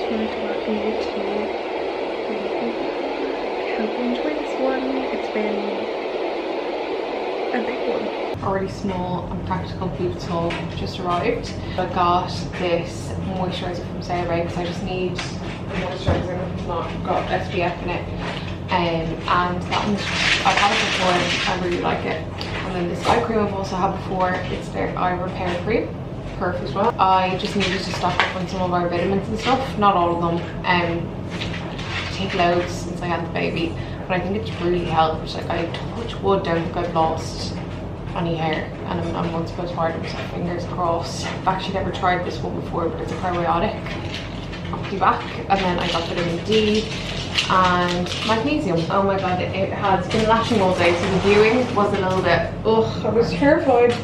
wanted to welcome you to hope you enjoy this one. It's been a big one. Already small and practical beautiful just arrived. I got this moisturiser from CeraVe because I just need a moisturiser that's not got SPF in it. And that one's, I've had it before, I really like it. And then this eye cream I've also had before, it's their eye repair cream. Perfect one. I just needed to stock up on some of our vitamins and stuff, not all of them. I take loads since I had the baby, but I think it's really helped. Like, I touch wood, don't think I've lost any hair, and I'm not supposed to so fingers crossed. I've actually never tried this one before, but it's a probiotic. Off the back, and then I got vitamin D and magnesium. Oh my god, it has been lashing all day, so the viewing was a little bit, ugh, I was terrified. I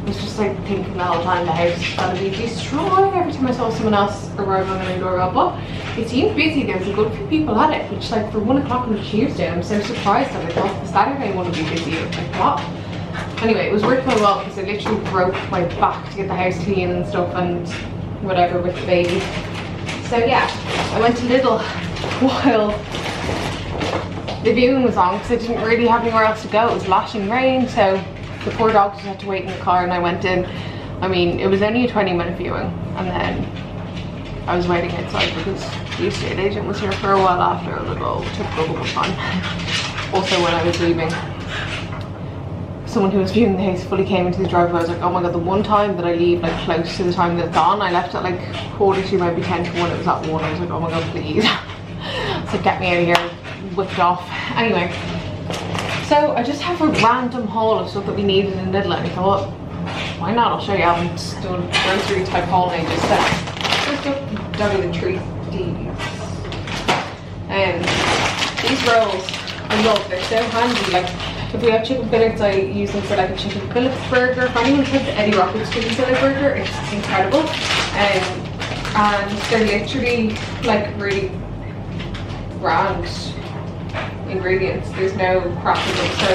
was just like thinking the whole time the house is gonna be destroyed every time I saw someone else arrive on their doorbell. But it seemed busy, there was a good few people at it, which like for 1 o'clock on a Tuesday, I'm so surprised that I thought the Saturday wouldn't be busy. Like what? Anyway, it was worth my while because I literally broke my back to get the house clean and stuff and whatever with the baby. So yeah, I went to Lidl while the viewing was on because I didn't really have anywhere else to go. It was lashing rain, so the poor dog just had to wait in the car and I went in. I mean, it was only a 20-minute viewing and then I was waiting outside because the estate agent was here for a while after. I was like, oh, typical time. Also, when I was leaving, someone who was viewing the house fully came into the driveway. I was like, oh my god, the one time that I leave like close to the time that it's on, I left at like 2:45, maybe 10 to 1, it was at 1. I was like, oh my god, please. So get me out of here, whipped off. Anyway, so I just have a random haul of stuff that we needed in Lidl, and I thought, why not? I'll show you. I haven't done grocery type haul in ages. So first up, don't even treat these rolls, I love, they're so handy. Like if we have chicken fillets, I use them for like a chicken fillet burger. If anyone tried the Eddie Rockets chicken fillet burger, it's incredible. And they're literally like really grand ingredients. There's no crap in them, so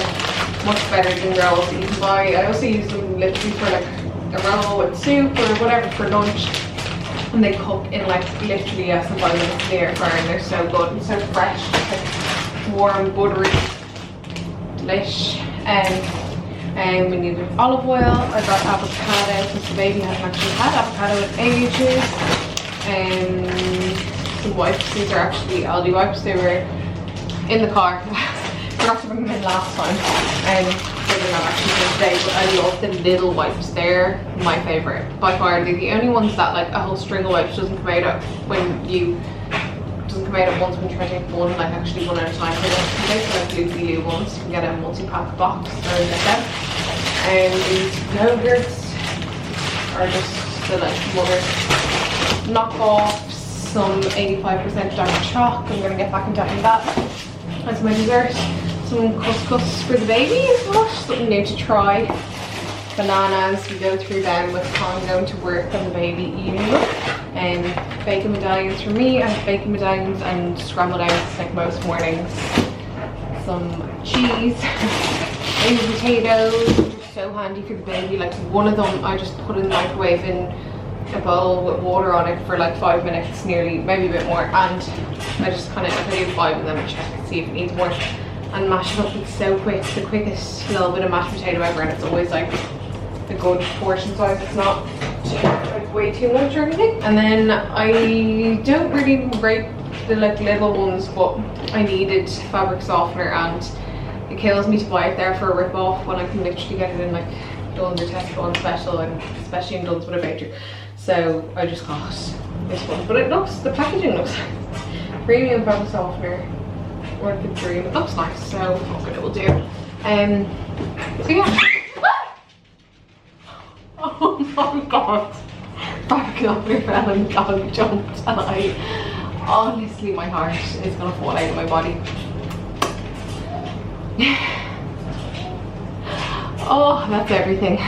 much better than rolls that you can buy. I also use them literally for like a roll with soup or whatever for lunch, and they cook in like literally less than 5 minutes in the air fryer, and they're so good and so fresh, just like warm, buttery, delish. And we needed olive oil. I got avocado since the baby hasn't actually had avocado with AGH. Some wipes. These are actually Aldi wipes. They were in the car. Forgot to bring them in last time. So they're not actually for today, but I love the little wipes. They're my favourite by far. They're the only ones that like a whole string of wipes doesn't come out at once when you're trying to take one, like actually one at a time. They like Lucy Lou ones. You can get a multi-pack box or like that. These yogurts are just the like mother knockoffs. Some 85% dark chocolate. I'm gonna get back into that as my dessert. Some couscous for the baby as well, something new to try. Bananas, we go through them with Tom going to work and the baby eating them. Bacon medallions for me. I have bacon medallions and scrambled eggs like most mornings. Some cheese, baby potatoes, which are so handy for the baby. Like one of them I just put in the microwave in a bowl with water on it for like 5 minutes nearly, maybe a bit more, and I just kind of put in 5 and then check and see if it needs more and mash it up. It's so quick. It's the quickest little bit of mashed potato ever, and it's always like a good portion size. It's not like way too much or anything. And then I don't really rate the like little ones, but I needed fabric softener, and it kills me to buy it there for a rip off when I can literally get it in like Dunnes or Tesco on special, and especially in Dunnes with a voucher. So I just got this one, but it looks, the packaging looks premium fabric softener, worth the dream. It looks nice, so fuck it, it will do. So yeah. Oh my god, fabric softener fell and the dog jumped, and I honestly, my heart is gonna fall out of my body. Oh, that's everything.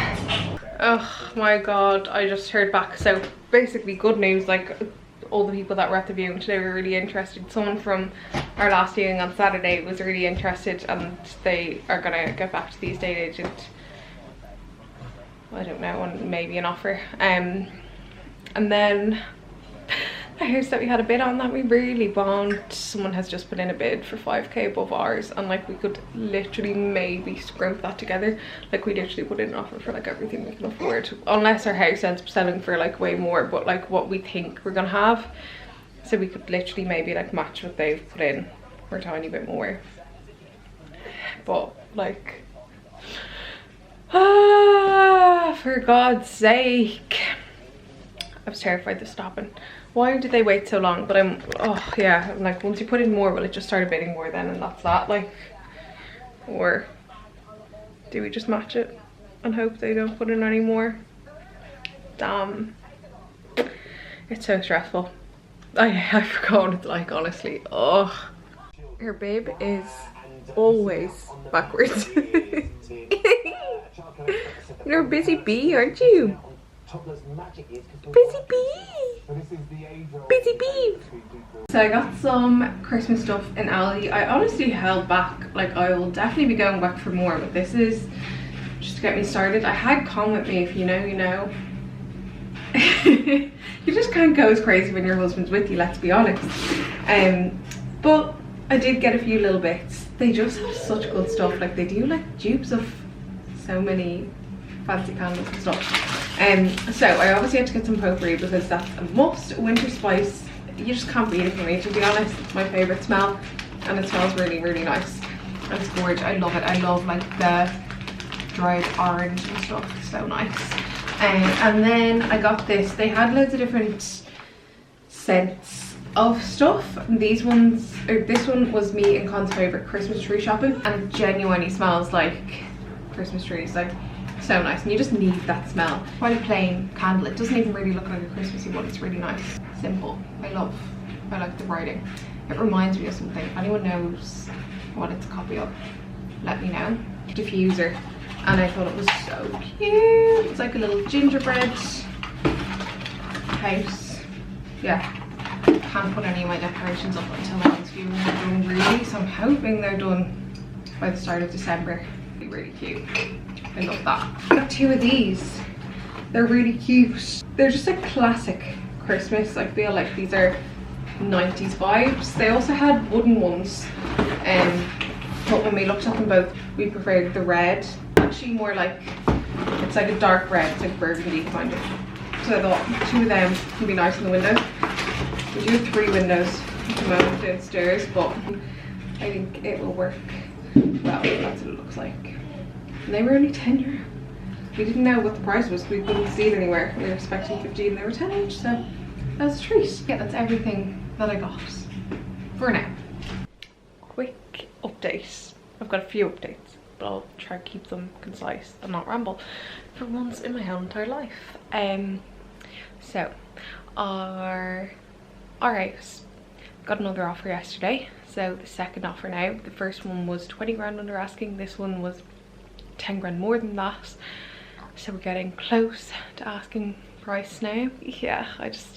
Oh my god, I just heard back. So basically good news, like all the people that were at the viewing today were really interested. Someone from our last viewing on Saturday was really interested, and they are gonna get back to the estate agent, I don't know, on maybe an offer. And then a house that we had a bid on that we really want. Someone has just put in a bid for 5k above ours, and like we could literally maybe scrimp that together. Like we literally put in an offer for like everything we can afford, unless our house ends up selling for like way more, but like what we think we're gonna have. So we could literally maybe like match what they've put in or a tiny bit more. But like, for God's sake, I was terrified this would happen. Why did they wait so long? But I'm, oh yeah, I'm like, once you put in more, will it just start bidding more then, and that's that? Like, or do we just match it and hope they don't put in any more? Damn, it's so stressful. I forgot what it's like, honestly. Oh, her bib is always backwards. You're a busy bee, aren't you? Busy bee! Busy bee! So I got some Christmas stuff in Aldi. I honestly held back. Like, I will definitely be going back for more, but this is just to get me started. I had Con with me. If you know, you know. You just can't go as crazy when your husband's with you, let's be honest. But I did get a few little bits. They just have such good stuff. Like, they do like dupes of so many fancy candles and stuff. So I obviously had to get some potpourri because that's a must. Winter spice, you just can't beat it for me, to be honest. It's my favorite smell, and it smells really, really nice. And it's gorgeous. I love it. I love like the dried orange and stuff. It's so nice. And then I got this. They had loads of different scents of stuff. And these ones, or this one was me and Con's favorite Christmas tree shopping, and it genuinely smells like Christmas trees. Like, so nice, and you just need that smell. Quite a plain candle. It doesn't even really look like a Christmassy one. It's really nice, simple. I like the writing. It reminds me of something. If anyone knows what it's a copy of, let me know. Diffuser, and I thought it was so cute. It's like a little gingerbread house. Yeah, can't put any of my decorations up until my next viewing are done, really. So I'm hoping they're done by the start of December. Be really cute. I love that. I got two of these. They're really cute. They're just a classic Christmas. I feel like these are 90s vibes. They also had wooden ones, but when we looked at them both, we preferred the red. Actually more like, it's like a dark red. It's like burgundy kind of. So I thought two of them would be nice in the window. We do have 3 windows at the moment downstairs, but I think it will work well. That's what it looks like. And they were only €10. We didn't know what the price was. We couldn't see it anywhere. We were expecting 15. They were 10 each, so that was a treat. Yeah, that's everything that I got for now. Quick update. I've got a few updates, but I'll try to keep them concise and not ramble for once in my whole entire life. So our house got another offer yesterday. So the second offer now. The first one was 20 grand under asking. This one was 10 grand more than that. So we're getting close to asking price now. Yeah,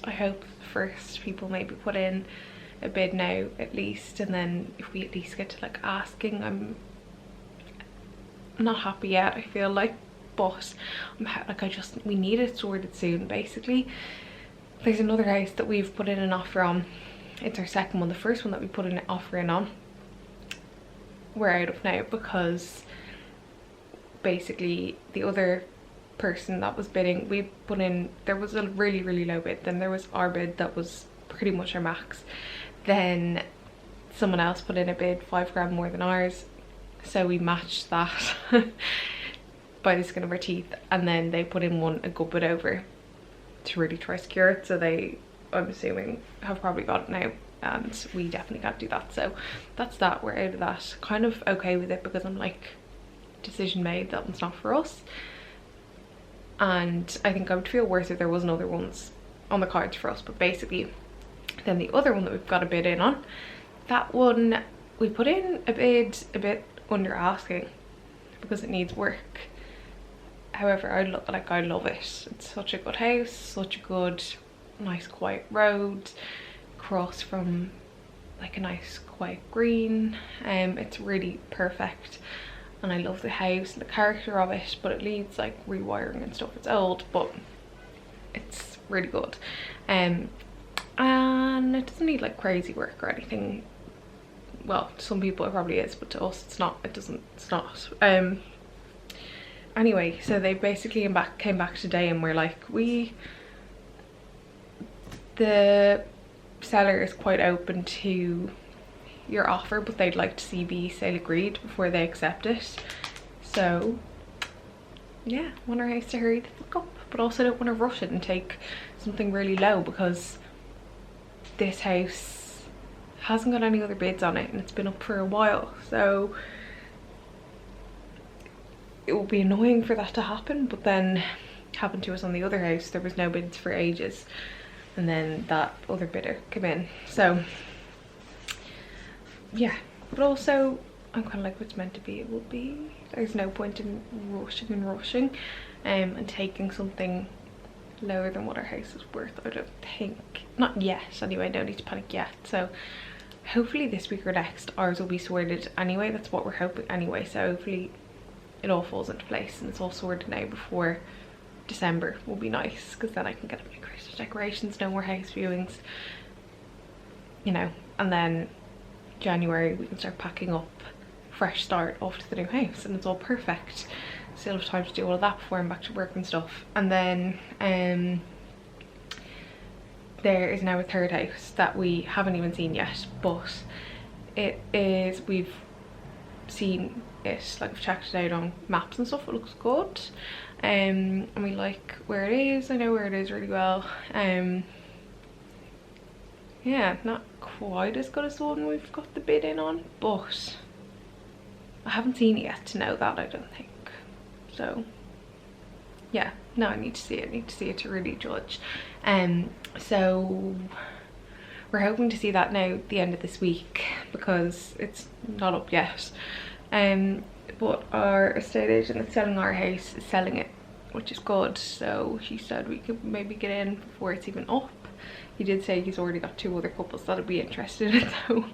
I hope first people maybe put in a bid now at least, and then if we at least get to like asking, I'm not happy yet, I feel like, but I'm like, we need it sorted soon. Basically, there's another house that we've put in an offer on. It's our second one. The first one that we put an offer in on, we're out of now, because basically the other person that was bidding, we put in, there was a really, really low bid, then there was our bid that was pretty much our max, then someone else put in a bid 5 grand more than ours, so we matched that by the skin of our teeth, and then they put in one a good bit over to really try to secure it. So they, I'm assuming, have probably got it now, and we definitely can't do that. So that's that. We're out of that. Kind of okay with it, because I'm like, decision made, that one's not for us. And I think I would feel worse if there wasn't other ones on the cards for us. But basically, then the other one that we've got a bid in on, that one we put in a bid a bit under asking because it needs work. However, I love it. It's such a good house, such a good, nice quiet road across from like a nice quiet green. It's really perfect, and I love the house and the character of it, but it needs like rewiring and stuff. It's old, but it's really good. and it doesn't need like crazy work or anything. Well, to some people it probably is, but to us it's not. It's not. Anyway, so they basically came back today and were like, the seller is quite open to your offer, but they'd like to see the sale agreed before they accept it. So yeah, want our house to hurry the fuck up, but also don't want to rush it and take something really low, because this house hasn't got any other bids on it and it's been up for a while, so it will be annoying for that to happen. But then happened to us on the other house, there was no bids for ages, and then that other bidder came in. So yeah, but also I'm kind of like, what's meant to be, it will be. There's no point in rushing and taking something lower than what our house is worth, I don't think. Not yet anyway, no need to panic yet. So hopefully this week or next ours will be sorted anyway. That's what we're hoping anyway, so hopefully it all falls into place and it's all sorted now before December. Will be nice, because then I can get up my Christmas decorations, no more house viewings, you know, and then January we can start packing up, fresh start off to the new house, and it's all perfect. Still have time to do all of that before I'm back to work and stuff. And then there is now a third house that we haven't even seen yet, but it is, we've seen it, like we've checked it out on maps and stuff. It looks good, and we like where it is. I know where it is really well. Yeah, not quite as good as the one we've got the bid in on, but I haven't seen it yet to know that, I don't think. So yeah, no, I need to see it. I need to see it to really judge. So we're hoping to see that now at the end of this week, because it's not up yet. But our estate agent that's selling our house is selling it, which is good. So he said we could maybe get in before it's even up. He did say he's already got 2 other couples that'll be interested in it though,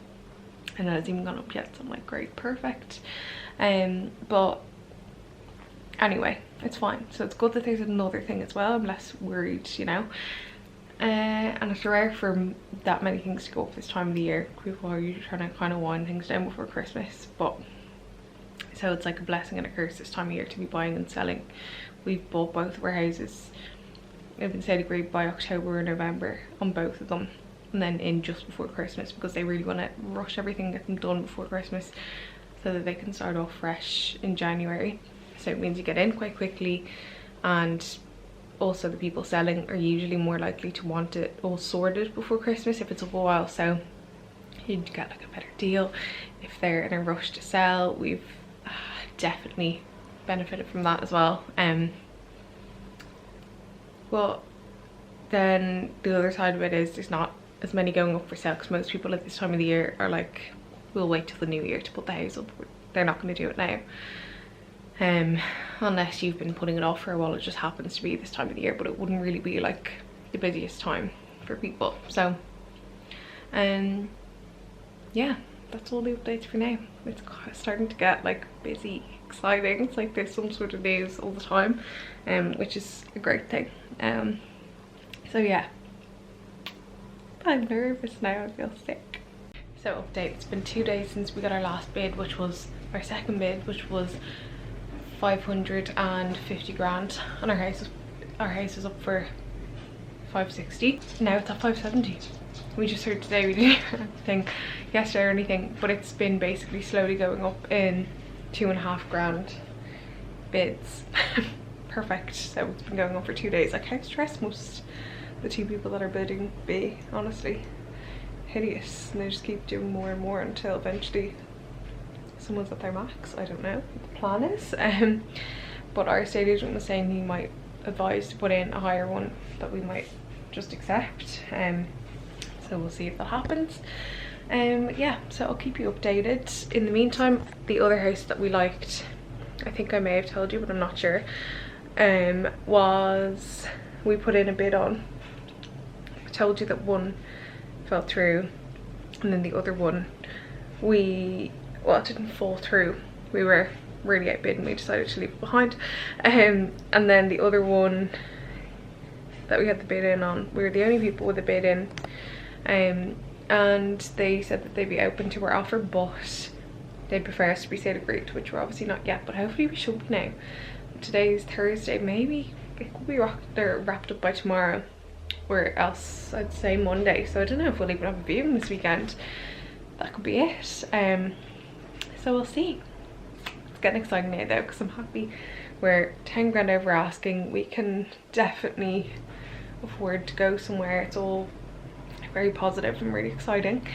and it hasn't even gone up yet, so I'm like, great, perfect. But anyway, it's fine. So it's good that there's another thing as well. I'm less worried, you know. And it's rare for that many things to go up this time of the year. People are usually trying to kind of wind things down before Christmas, but so it's like a blessing and a curse this time of year to be buying and selling. We've bought both of our houses. They've been sale agreed by October or November on both of them, and then in just before Christmas, because they really want to rush everything, get them done before Christmas so that they can start off fresh in January. So it means you get in quite quickly, and also the people selling are usually more likely to want it all sorted before Christmas if it's up a while, so you'd get like a better deal if they're in a rush to sell. We've definitely benefited from that as well. But then the other side of it is there's not as many going up for sale, because most people at this time of the year are like, we'll wait till the new year to put the house up. They're not going to do it now, unless you've been putting it off for a while. It just happens to be this time of the year, but it wouldn't really be like the busiest time for people. So yeah, that's all the updates for now. It's starting to get like busy, exciting. It's like there's some sort of news all the time, which is a great thing. So yeah, I'm nervous now, I feel sick. So update, it's been 2 days since we got our last bid, which was our second bid, which was 550 grand, and our house is up for 560. Now it's at 570. We just heard today, we didn't hear anything yesterday or anything, but it's been basically slowly going up in 2.5 grand bids. Perfect. So it's been going on for 2 days. Like, how stressed must the 2 people that are bidding be? Honestly, hideous. And they just keep doing more and more until eventually someone's at their max. I don't know what the plan is. But our estate agent was saying he might advise to put in a higher one that we might just accept. So we'll see if that happens. Yeah, so I'll keep you updated. In the meantime, the other house that we liked, I think I may have told you, but I'm not sure, was we put in a bid on. I told you that one fell through, and then the other one, well, it didn't fall through. We were really outbid and we decided to leave it behind. And then the other one, that we had the bid in on. We were the only people with a bid in, and they said that they'd be open to our offer, but they'd prefer us to be sale agreed, which we're obviously not yet, but hopefully we should be now. Today's Thursday, maybe it could be wrapped up by tomorrow, or else I'd say Monday. So I don't know if we'll even have a viewing this weekend. That could be it. So we'll see. It's getting exciting now though, because I'm happy we're 10 grand over asking. We can definitely afford to go somewhere. It's all very positive and really exciting,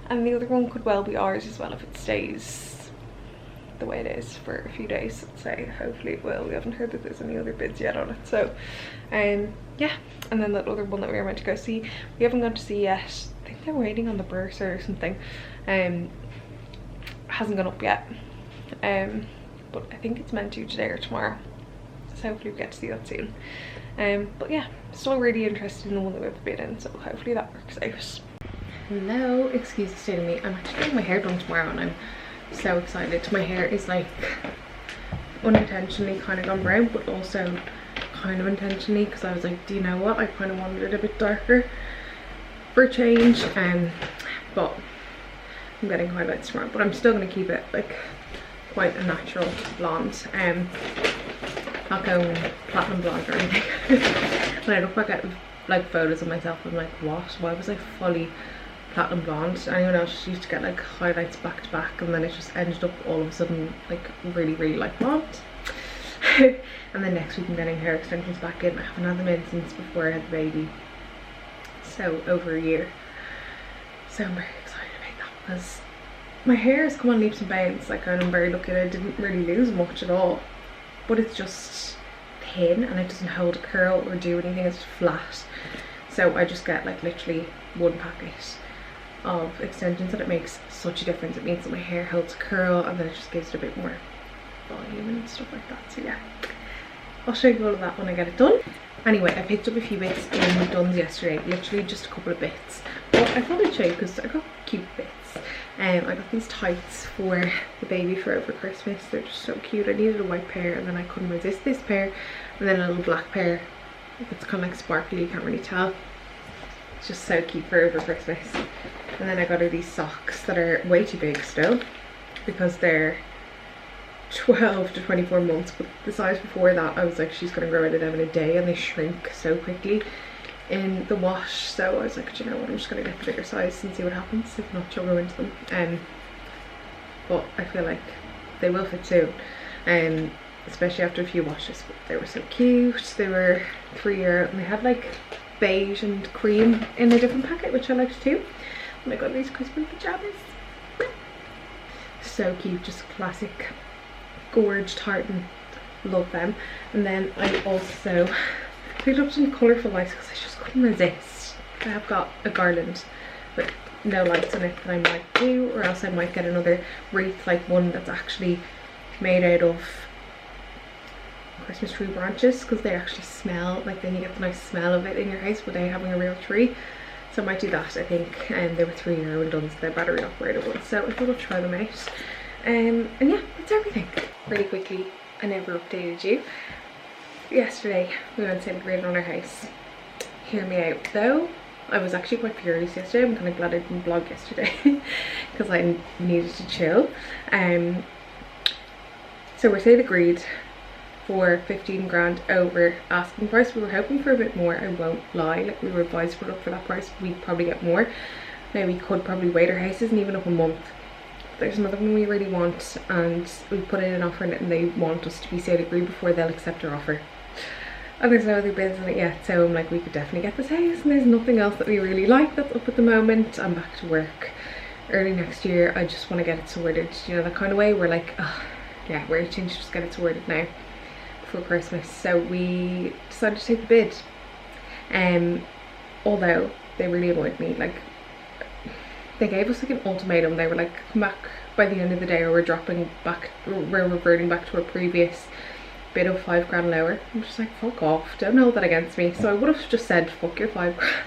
and the other one could well be ours as well if it stays the way it is for a few days. Let's say hopefully it will. We haven't heard that there's any other bids yet on it, so yeah. And then that other one that we were meant to go see, we haven't gone to see yet. I think they're waiting on the bursar or something. Hasn't gone up yet, but I think it's meant to today or tomorrow, so hopefully we get to see that soon. But yeah, still really interested in the one that we have a bid in, so hopefully that works out. Hello, excuse the state of me. I'm actually getting my hair done tomorrow and I'm so excited. My hair is like unintentionally kind of gone brown, but also kind of intentionally, because I was like, do you know what, I kind of wanted it a bit darker for a change, but I'm getting highlights tomorrow, but I'm still going to keep it like quite a natural blonde. Not going platinum blonde or anything. When I look back at like photos of myself, I'm like, what, why was I fully platinum blonde? Anyone else used to get like highlights back to back, and then it just ended up all of a sudden like really like blonde. And then next week I'm getting hair extensions back in. I haven't had them in since before I had the baby, so over a year. So I'm very excited about that, because my hair has come on leaps and bounds. Like, I'm very lucky I didn't really lose much at all, but it's just thin and it doesn't hold a curl or do anything. It's flat. So I just get like literally one packet of extensions, and it makes such a difference. It means that my hair holds a curl, and then it just gives it a bit more volume and stuff like that. So yeah, I'll show you all of that when I get it done. Anyway, I picked up a few bits in Dunnes yesterday, literally just a couple of bits, but I thought I'd show you because I got cute bits. I got these tights for the baby for over Christmas. They're just so cute. I needed a white pair and then I couldn't resist this pair, and then a little black pair. It's kind of like sparkly, you can't really tell. It's just so cute for over Christmas. And then I got her these socks that are way too big still, because they're 12 to 24 months, but the size before that I was like, she's gonna grow out of them in a day, and they shrink so quickly in the wash. So I was like, do you know what, I'm just gonna get the bigger size and see what happens, if not she'll grow into them. But I feel like they will fit soon, especially after a few washes. But they were so cute. They were €3 and they had like beige and cream in a different packet, which I liked too. And I got these Christmas pajamas, so cute, just classic gorge tartan, love them. And then I also picked up some colourful lights because I just couldn't resist. I have got a garland with no lights on it that I might do, or else I might get another wreath, like one that's actually made out of Christmas tree branches, because they actually smell, like then you get the nice smell of it in your house without having a real tree. So I might do that, I think. And they were €3 and Dunnes, they're battery operated ones, so I thought I'd try them out. And yeah, that's everything. Really quickly, I never updated you. Yesterday we went to celebrate on our house. Hear me out though, I was actually quite furious yesterday. I'm kind of glad I didn't vlog yesterday because I needed to chill. So we're sale agreed for 15 grand over asking price. We were hoping for a bit more, I won't lie. Like, we were advised to put up for that price, we'd probably get more. Now we could probably wait, our house isn't even up a month. There's another one we really want, and we put in an offer and they want us to be sale agreed before they'll accept our offer. And there's no other bids on it yet, so I'm like, we could definitely get this house, and there's nothing else that we really like that's up at the moment. I'm back to work early next year. I just want to get it sorted, you know, that kind of way. We're like, oh, yeah, we're itching to just get it sorted now before Christmas. So we decided to take the bid, although they really annoyed me. Like, they gave us like an ultimatum. They were like, come back by the end of the day or we're dropping back, or we're reverting back to our previous bid of 5 grand lower. I'm just like, fuck off, don't hold that against me. So I would have just said, fuck your 5 grand,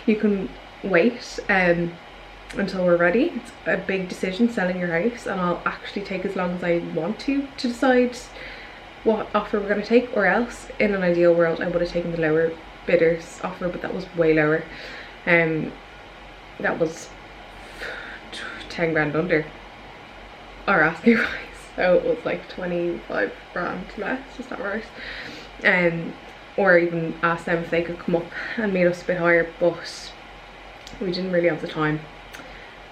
you can wait until we're ready. It's a big decision, selling your house, and I'll actually take as long as I want to decide what offer we're going to take, or else in an ideal world I would have taken the lower bidders offer, but that was way lower. That was 10 grand under our asking price, so it was like 25 grand less, is that right? Or even ask them if they could come up and meet us a bit higher, but we didn't really have the time,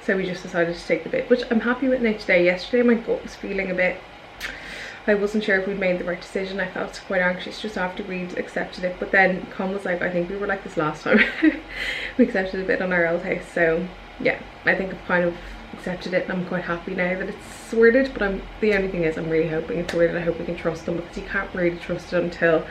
so we just decided to take the bid, which I'm happy with now today. Yesterday my gut was feeling a bit, I wasn't sure if we'd made the right decision. I felt quite anxious just after we'd accepted it, but then Con was like, I think we were like this last time. We accepted a bid on our old house, so yeah, I think I've kind of accepted it and I'm quite happy now that it's sorted. But the only thing is I'm really hoping it's sorted. I hope we can trust them, because you can't really trust it until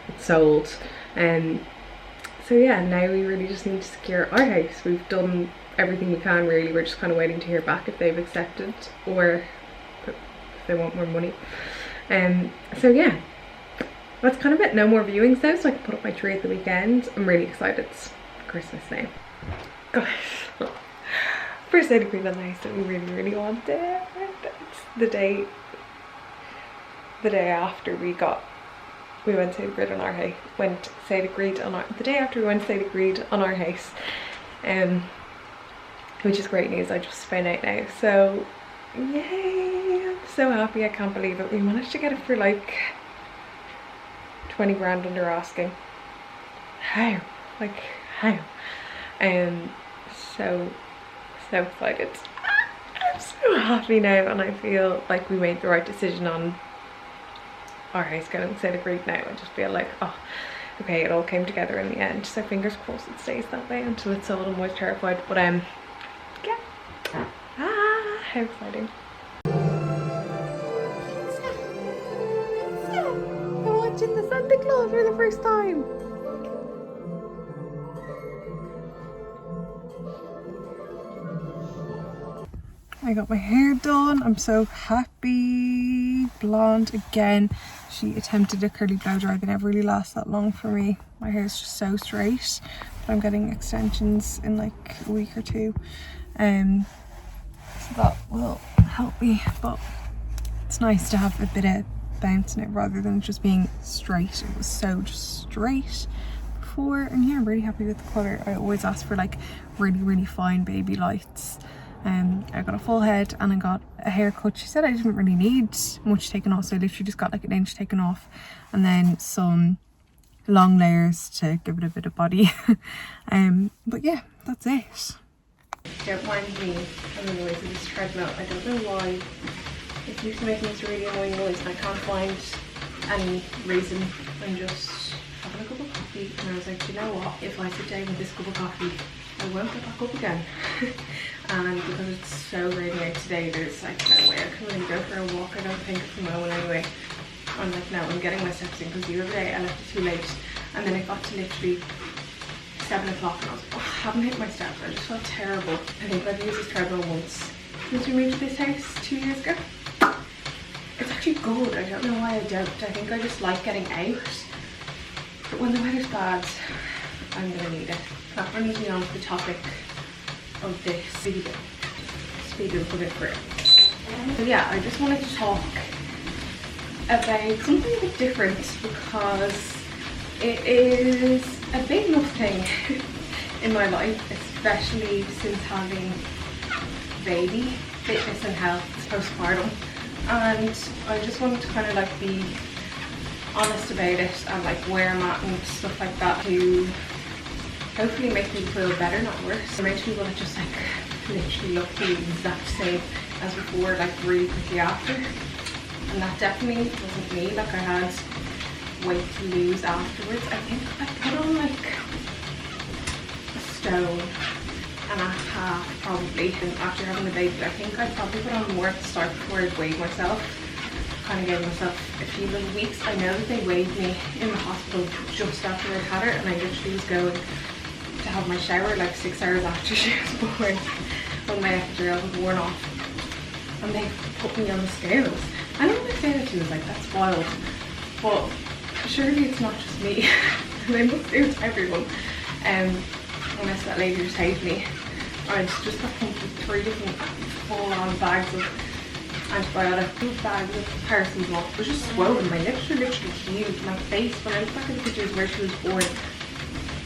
it's sold. So yeah, now we really just need to secure our house. We've done everything we can really. We're just kind of waiting to hear back if they've accepted or if they want more money. So yeah, that's kind of it. No more viewings though, so I can put up my tree at the weekend. I'm really excited. It's Christmas now. Gosh, first day to green on the house that we really wanted. It's the day after we went to grid on our house. The day after we went to agreed on our house, which is great news. I just found out now, so yay, I'm so happy. I can't believe it. We managed to get it for like 20 grand under asking. How? Like how? So excited. I'm so happy now, and I feel like we made the right decision on our house going to agreed now. I just feel like, oh, okay, it all came together in the end. So fingers crossed it stays that way until it's sold. I'm always terrified, but yeah. How exciting. I'm watching the Santa Claus for the first time. I got my hair done. I'm so happy. Blonde again. She attempted a curly blow dry. They never really last that long for me. My hair is just so straight. But I'm getting extensions in like a week or two. So that will help me. But it's nice to have a bit of bounce in it rather than just being straight. It was so just straight before. And yeah, I'm really happy with the colour. I always ask for like really fine baby lights. I got a full head and I got a haircut. She said I didn't really need much taken off, so I literally just got like an inch taken off and then some long layers to give it a bit of body. But yeah, that's it. Don't mind me on the noise of this treadmill. I don't know why it keeps making this really annoying noise and I can't find any reason. I'm just having a cup of coffee and I was like, you know what, if I sit down with this cup of coffee I won't get back up again. And because it's so rainy out today, there's like no way I can really go for a walk. I don't think at the moment anyway. I'm like, no, I'm getting my steps in, because the other day I left it too late and then it got to literally 7 o'clock and I was like, oh, I haven't hit my steps. I just felt terrible. I think I've used this treadmill once since we moved to this house 2 years ago. It's actually good. I don't know why I don't. I think I just like getting out. But when the weather's bad, I'm gonna need it. That brings me on to the topic of this video. Speed and put it through. So yeah, I just wanted to talk about something a bit different, because it is a big enough thing in my life, especially since having baby, fitness and health, postpartum. And I just wanted to kind of like be honest about it and like where I'm at and stuff like that, to hopefully make me feel better, not worse. There are people that just like literally look the exact same as before, like really quickly after. And that definitely wasn't me. Like I had weight to lose afterwards. I think I put on like a stone and a half probably, and after having the baby I think I probably put on more at the start before I weighed myself. Kind of gave myself a few little weeks. I know that they weighed me in the hospital just after I had her, and I literally was going to have my shower like 6 hours after she was born when my epidural was worn off, and they put me on the scales. I know what they say that she was like, that's wild, but surely it's not just me. They must do it to everyone. Unless that lady just hates me. I just got pumped with 3 different full-on bags of antibiotic, 2 bags of paracetamol. It was just swollen. My lips were literally huge. My face, when I look back at the pictures where she was born,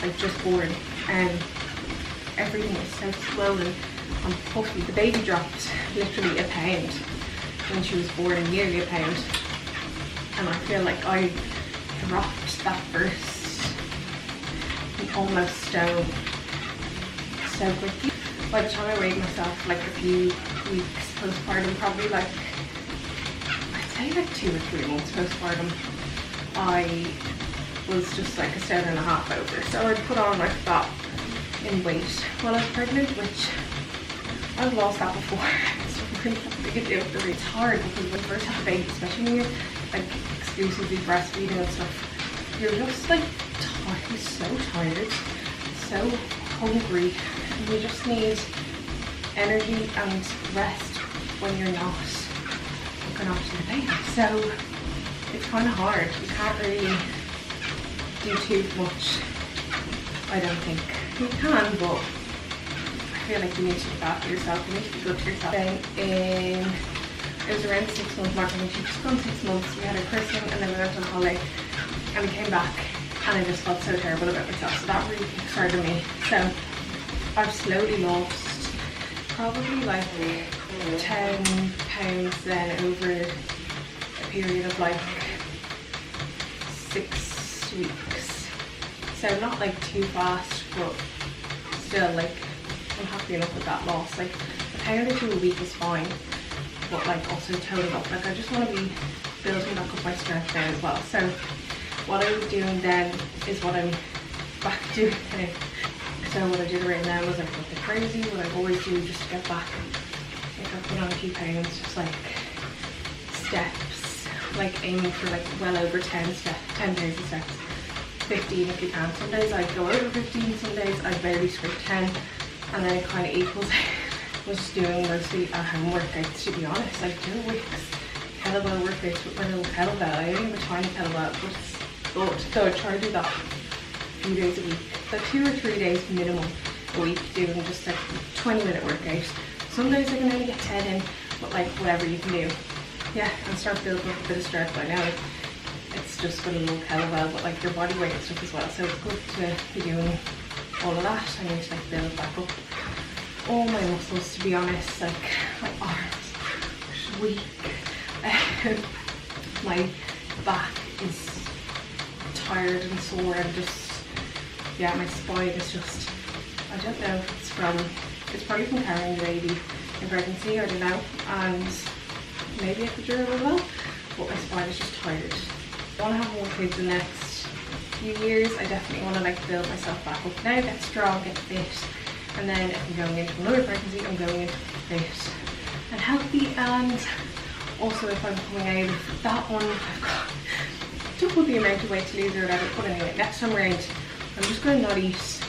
like just born, and everything was so swollen and puffy. The baby dropped literally a pound when she was born, nearly a pound, and I feel like I dropped that first almost stone so quickly. By the time I weighed myself, like a few weeks postpartum, probably like I'd say like 2 or 3 months postpartum, I was just like a stone and a half over. So I'd put on like that in weight while I was pregnant, which I've lost that before. It's really not a big deal for me. It's hard because when you first have a baby, especially when you're like exclusively breastfeeding and stuff, you're just like tired, so tired, so hungry, and you just need energy and rest when you're not looking after the baby. So it's kind of hard. You can't really do too much, I don't think. You can, but I feel like you need to look after yourself. You need to be good to yourself. Then it was around 6 months mark, and she'd just gone 6 months. We had her christening, and then we went on holiday, and we came back, and I just felt so terrible about myself. So that really kickstarted me. So I've slowly lost probably like 10 pounds then over a period of like 6 weeks. So not like too fast, but still like I'm happy enough with that loss. Like a pound or 2 a week is fine, but like also toning up. Like I just want to be building back up my strength now as well. So what I was doing then is what I'm back doing now. So what I did right now was like nothing crazy, what I always do just to get back. Like I put on a few pounds, just like steps, like aiming for like well over 10,000 steps, 15 if you can. Some days I go over 15, some days I barely scrape 10, and then it kind of equals. I was doing mostly at home workouts, to be honest, like 2 weeks kettlebell workouts with my little kettlebell. I only have a tiny kettlebell, but it's good. So I try to do that a few days a week. So 2 or 3 days minimum a week doing just like 20-minute workout. Some days I can only get 10 in, but like whatever you can do. Yeah, and start building up a bit of strength. I know it's just with a little kettlebell, but like your body weight and stuff as well. So it's good to be doing all of that. I need to like build back up all my muscles, to be honest. Like my arms are weak. My back is tired and sore, and just, yeah, my spine is just, I don't know if it's probably from carrying the baby in pregnancy, I don't know, and maybe epidural as well, but my spine is just tired. I want to have more kids in the next few years. I definitely want to like build myself back up now, get strong, get fit, and then if I'm going into another pregnancy, I'm going into fit and healthy. And also if I'm coming out of that one, I've got double the amount of weight to lose or whatever. But anyway, next time around, I'm just going to not eat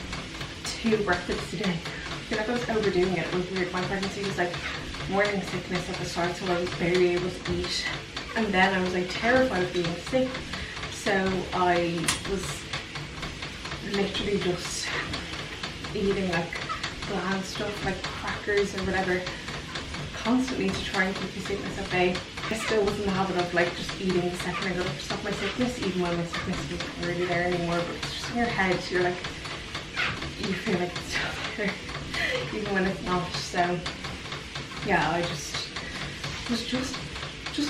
2 breakfasts a day. I feel like I was overdoing it. It was weird. My pregnancy was like morning sickness at the start, so I was barely able to eat. And then I was like terrified of being sick. So I was literally just eating like bland stuff, like crackers or whatever, constantly to try and keep the sickness at bay. I still was in the habit of like just eating the second I got up to stop my sickness, even when my sickness wasn't really there anymore. But it's just in your head, you're like, you feel like it's still there, even when it's not. So yeah, I was just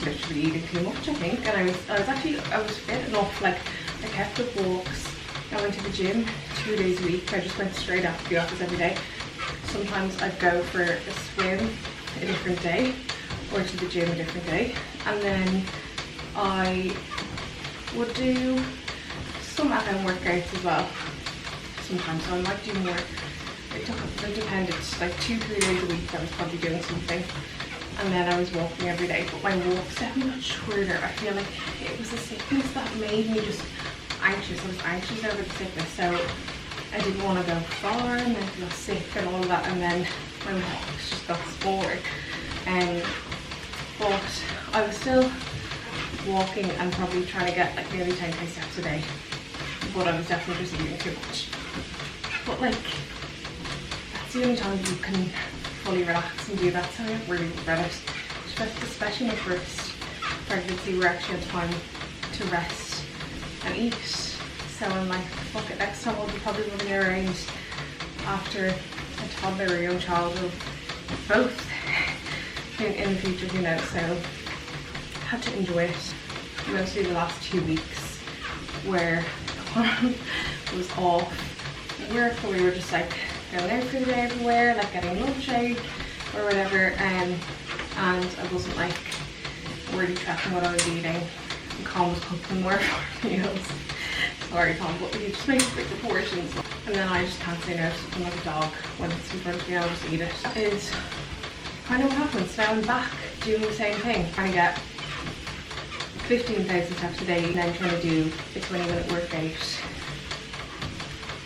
literally eating too much, I think. And I was fit enough. Like I kept up walks. I went to the gym 2 days a week. I just went straight after the office every day. Sometimes I'd go for a swim a different day, or to the gym a different day, and then I would do some at-home workouts as well sometimes. So I might do more. It depended, like 2-3 days a week I was probably doing something, and then I was walking every day. But my walks definitely got shorter. I feel like it was the sickness that made me just anxious. I was anxious over the sickness, so I didn't want to go far and then feel sick and all of that, and then my walks just got smaller. But I was still walking and probably trying to get like nearly 10k steps a day, but I was definitely just eating too much. But like, that's the only time you can fully relax and do that, so I don't really regret it. Especially my first pregnancy, we actually had time to rest and eat. So I'm like, fuck it, next time I'll be probably running around after a toddler or a young child, or both in the future, you know. So I had to enjoy it. Mostly the last 2 weeks where was off work, or we were just like going out for the day everywhere, like getting lunch out or whatever, and I wasn't like really tracking what I was eating. And Colin was cooking more meals. Sorry Colin, but he just makes big proportions. And then I just can't say no to something like a dog when it's in front of me. I'll just eat it. Is kind of what happens. Now I'm back doing the same thing, trying to get 15,000 steps a day, and then trying to do a 20-minute workout.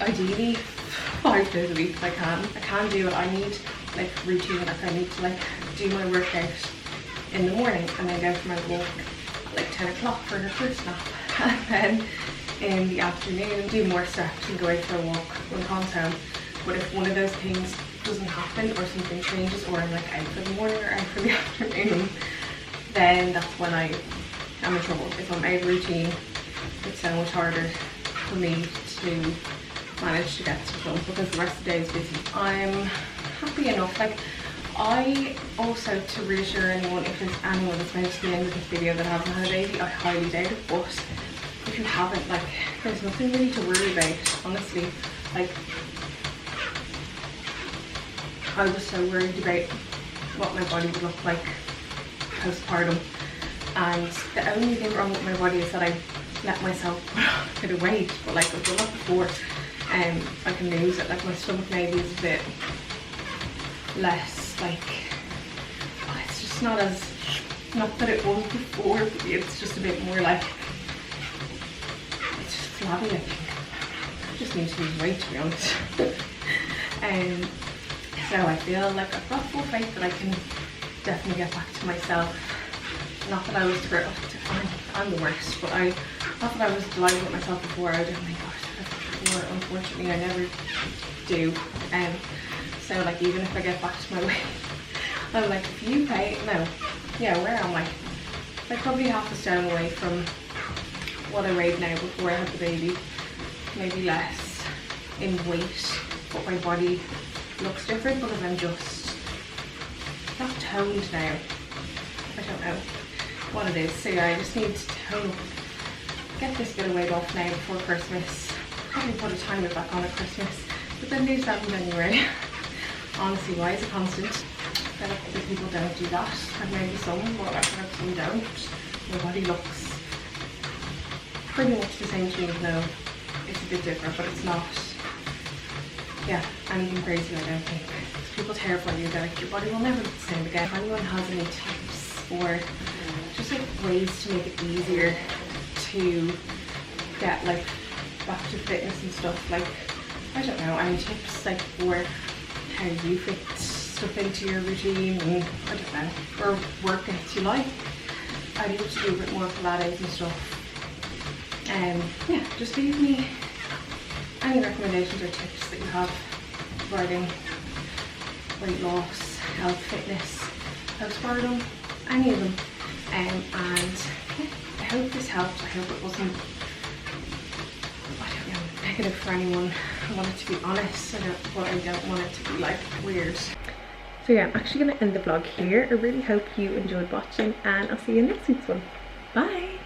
Ideally 5 days a week if I can. I can do it. I need like routine. Like I need to like do my workout in the morning and then go for my walk at like 10 o'clock for the first nap, and then in the afternoon do more steps and go out for a walk when Colin's home. But if one of those things doesn't happen, or something changes, or I'm like out for the morning or out for the afternoon, then that's when I am in trouble. If I'm out of routine, it's so much harder for me to manage to get stuff done because the rest of the day is busy. I'm happy enough. Like, I also, to reassure anyone, if there's anyone that's made to the end of this video that hasn't had a baby, I highly doubt it, but if you haven't, like, there's nothing really to worry about, honestly. Like, I was so worried about what my body would look like postpartum, and the only thing wrong with my body is that I let myself put on a bit of weight, but like I've done that before. I can lose it. Like my stomach maybe is a bit less, like, oh, it's just not as, not that it was before, but it's just a bit more like, it's just flabby, I think. I just need to lose weight, to be honest. So I feel like I've got full faith that I can definitely get back to myself. Not that I was thrilled, I'm the worst, but not that I was delighted with myself before. I didn't think I was before, unfortunately I never do. So like, even if I get back to my weight, I'm like, if you pay, no, yeah, where am I? Like probably half a stone away from what I weighed now before I had the baby, maybe less in weight, but my body looks different because I'm just not toned now. I don't know what it is. So yeah, I just need to tone up, get this bit of weight off now before Christmas. Probably put a tiny bit back on at Christmas, but then lose that in January. Honestly, why is it constant? I feel like other people don't do that, and maybe some, but I feel like some don't. My body looks pretty much the same to me, even though it's a bit different, but it's not, yeah, anything crazy, I don't think. People terrify you, they're like, your body will never be the same again. If anyone has any tips or just like ways to make it easier to get like back to fitness and stuff, like, I don't know, any tips like for how you fit stuff into your routine, and I don't know, or workouts you like. I'd love to do a bit more Pilates and stuff. Yeah, just leave me any recommendations or tips that you have regarding weight loss, health, fitness, postpartum, any of them. And yeah, I hope this helped. I hope it wasn't, I don't know, negative for anyone. I want it to be honest, but I don't want it to be like weird. So yeah, I'm actually going to end the vlog here. I really hope you enjoyed watching, and I'll see you in next week's one. Bye!